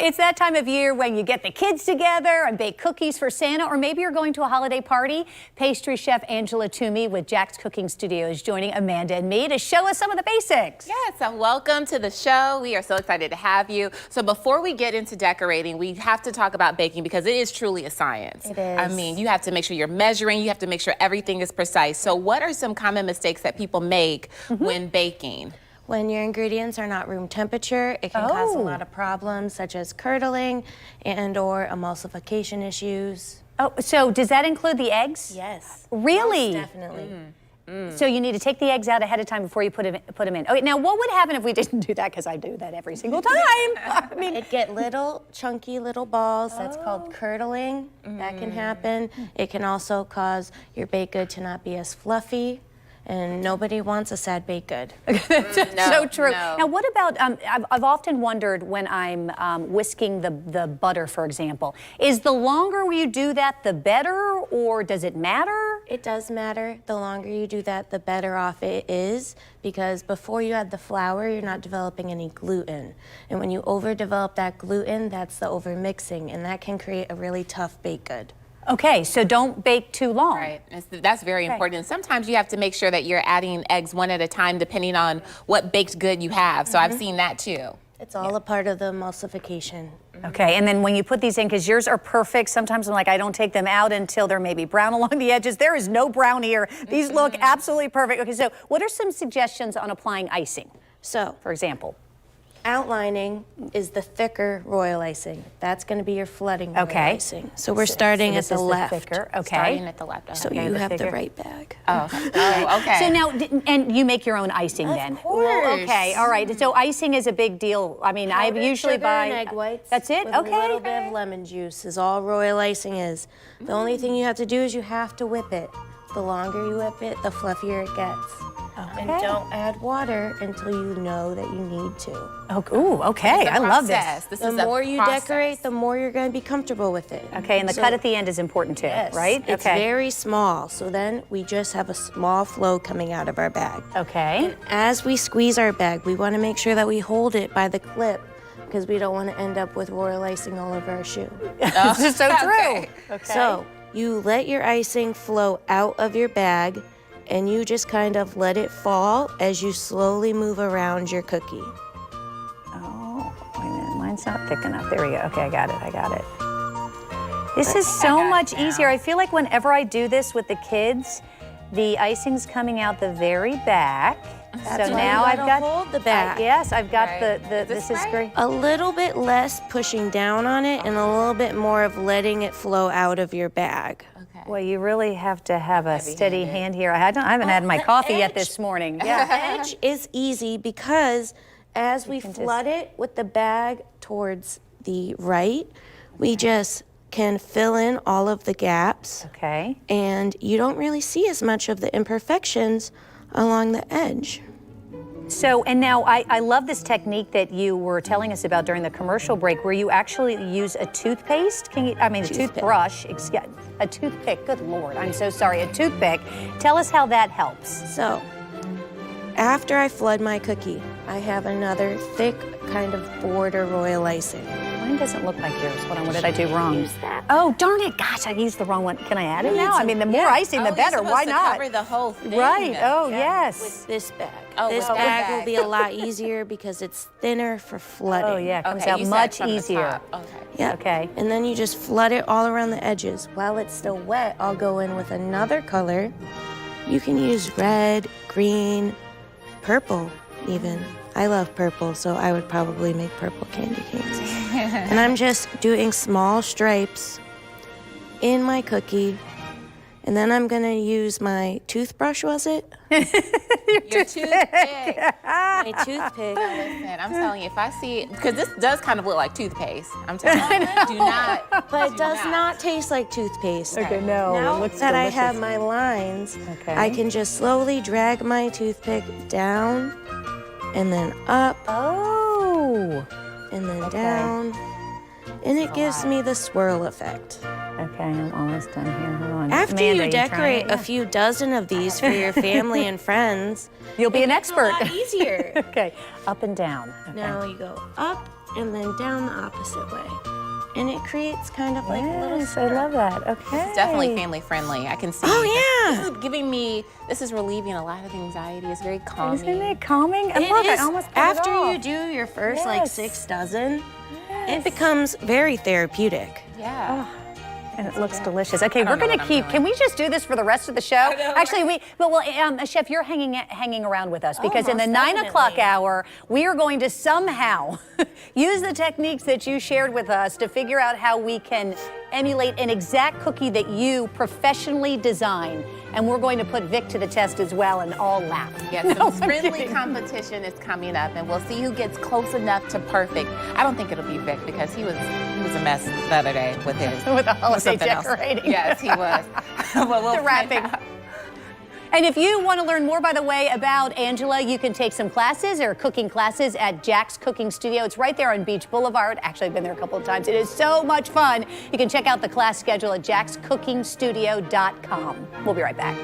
It's that time of year when you get the kids together and bake cookies for Santa, or maybe you're going to a holiday party. Pastry Chef Angela Tomey with JAX Cooking Studio is joining Amanda and me to show us some of the basics. Yes, so welcome to the show. We are so excited to have you. So before we get into decorating, we have to talk about baking because it is truly a science. It is. I mean, you have to make sure you're measuring, you have to make sure everything is precise. So what are some common mistakes that people make when baking? When your ingredients are not room temperature, it can cause a lot of problems such as curdling and or emulsification issues. Oh, so does that include the eggs? Yes. Really? Most definitely. So you need to take the eggs out ahead of time before you put them in. Okay, now what would happen if we didn't do that? Because I do that every single time. I mean, It get little chunky little balls. That's called curdling. That can happen. It can also cause your baked good to not be as fluffy. And nobody wants a sad baked good. so true. No. Now, what about, I've often wondered when I'm whisking the butter, for example, is the longer you do that, the better, or does it matter? It does matter. The longer you do that, the better off it is, because before you add the flour, you're not developing any gluten. And when you overdevelop that gluten, that's the overmixing, and that can create a really tough baked good. Okay, so don't bake too long. Right, that's very important. And sometimes you have to make sure that you're adding eggs one at a time depending on what baked good you have. So I've seen that too. It's all a part of the emulsification. Okay, and then when you put these in, because yours are perfect, sometimes I'm like, I don't take them out until they're maybe brown along the edges. There is no brown here. These look absolutely perfect. Okay, so what are some suggestions on applying icing, So, for example? outlining is the thicker royal icing. That's going to be your flooding royal Okay. icing. So we're starting this at the is left. Thicker. Okay. Starting at the left. So Okay. you the have thicker. the right bag. Oh, okay. So now, and you make your own icing then? Of course. Well, okay, all right. So icing is a big deal. I mean, I Powdered usually sugar buy and egg whites. That's it. With Okay. a little bit of lemon juice is all royal icing is. The only thing you have to do is you have to whip it. The longer you whip it, the fluffier it gets. And Okay. don't add water until you know that you need to. Oh, ooh, okay. I love this. This The is a more you process. decorate, the more you're going to be comfortable with it. Okay, and the So- cut at the end is important too, Yes, right? It's okay. very small, so then we just have a small flow coming out of our bag. Okay. As we squeeze our bag, we want to make sure that we hold it by the clip because we don't want to end up with royal icing all over our shoe. This is so true. Okay. So you let your icing flow out of your bag and you just kind of let it fall as you slowly move around your cookie. Oh, wait a minute. Mine's not thick enough. There we go. Okay, I got it. This is so much easier. I feel like whenever I do this with the kids, the icing's coming out the very back. That's so why now you I've gotta got hold the back. yes, I've got Right. this is great. A little bit less pushing down on it and a little bit more of letting it flow out of your bag. Okay. Well, you really have to have a steady hand here. I haven't had my the coffee yet edge. this morning. The Yeah. edge is easy because as we can flood it with the bag towards the right, we just can fill in all of the gaps Okay. and you don't really see as much of the imperfections along the edge. So, and now I love this technique that you were telling us about during the commercial break where you actually use a toothpaste. A toothbrush, a toothpick. Good Lord, I'm so sorry. A toothpick. Tell us how that helps. So after I flood my cookie, I have another thick kind of border royal icing. Mine doesn't look like yours. Hold on, what did I do wrong? Use that. Oh, darn it. Gosh, I used the wrong one. Can I add it now? I mean, the more icing, the Oh, better. you're Why supposed to not? cover the whole thing. Right. Oh, Yeah. yes. With this bag. Oh, this with bag that will bag. be a lot easier because it's thinner for flooding. Oh, yeah. It comes Okay, out you said much from the easier. top. Okay. Yeah. Okay. And then you just flood it all around the edges. While it's still wet, I'll go in with another color. You can use red, green, purple even. I love purple, so I would probably make purple candy canes. And I'm just doing small stripes in my cookie. And then I'm gonna use my toothbrush, was it? Your toothpick. My toothpick. Listen, I'm telling you, if I see, because this does kind of look like toothpaste. I'm telling you, do not. But it does not taste like toothpaste. Okay, no, Now it looks that delicious. I have my lines, Okay. I can just slowly drag my toothpick down and then up Oh. and then down. And it gives me the swirl effect. Okay, I'm almost done here. Hold on. After Amanda, you decorate a few dozen of these for your family and friends, you'll be an expert. it's a lot easier. Okay, up and down. Okay. Now you go up and then down the opposite way. And it creates kind of like a little Yes, I love that. Okay. It's definitely family friendly. I can see. Oh, yeah. This is giving me. This is relieving a lot of anxiety. It's very calming. Isn't it calming? And It look, is, I almost put after it off. you do your first like Yes. 6 dozen, it becomes very therapeutic. Yeah. And it looks delicious. Okay, we're don't know gonna what I'm keep. doing. Can we just do this for the rest of the show? Actually, Chef, you're hanging around with us because in the most 9 o'clock definitely. hour, we are going to somehow use the techniques that you shared with us to figure out how we can emulate an exact cookie that you professionally design. And we're going to put Vic to the test as well and all laugh. Yes, No, some I'm friendly kidding. competition is coming up, and we'll see who gets close enough to perfect. I don't think it'll be Vic because he was a mess the other day with his With the holiday something else. decorating. Yes, he was. Well, we'll The wrapping. find out. And if you want to learn more, by the way, about Angela, you can take some classes or cooking classes at JAX Cooking Studio. It's right there on Beach Boulevard. Actually, I've been there a couple of times. It is so much fun. You can check out the class schedule at jaxcookingstudio.com. We'll be right back.